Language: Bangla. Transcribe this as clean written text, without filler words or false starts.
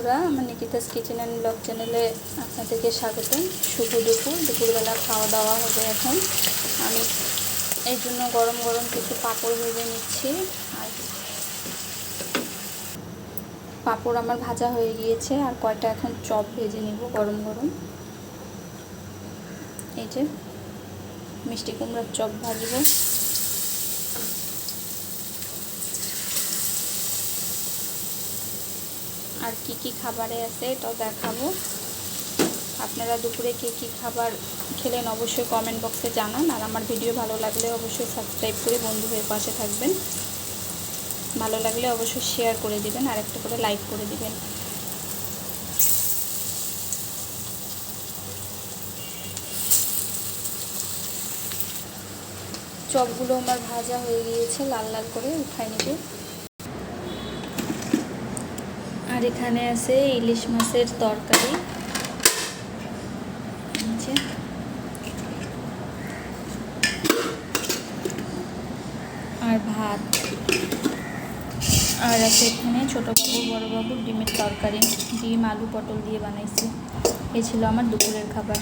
বন্ধুরা, আমার নিকিতাস কিচেন অ্যান্ড ব্লগ চ্যানেলে আপনাদেরকে স্বাগতম। শুভ দুপুরবেলা খাওয়া দাওয়া হবে এখন। আমি এই জন্য গরম গরম কিছু পাঁপড় ভেজে নিচ্ছি। আর পাঁপড় আমার ভাজা হয়ে গিয়েছে, আর কয়টা এখন চপ ভেজে নিব গরম গরম। এই যে মিষ্টি কুমড়ার চপ ভাজবো। আর কি খাবারে আছে এটাও দেখাবো। আপনারা দুপুরে কি খাবার খেলেন অবশ্যই কমেন্ট বক্সে জানান। আর আমার ভিডিও ভালো লাগলে অবশ্যই সাবস্ক্রাইব করে বন্ধু হয়ে পাশে থাকবেন। ভালো লাগলে অবশ্যই শেয়ার করে দিবেন, আর একটা করে লাইক করে দিবেন। চপগুলো আমার ভাজা হয়ে গিয়েছে, লাল লাল করে উঠাই নেব। আর এখানে আছে ইলিশ মাছের তরকারি, আর ভাত, আর আছে এখানে ছোটোবাবু বড়োবাবুর ডিমের তরকারি, ডিম আলু পটল দিয়ে বানাইছি। এই ছিল আমার দুপুরের খাবার।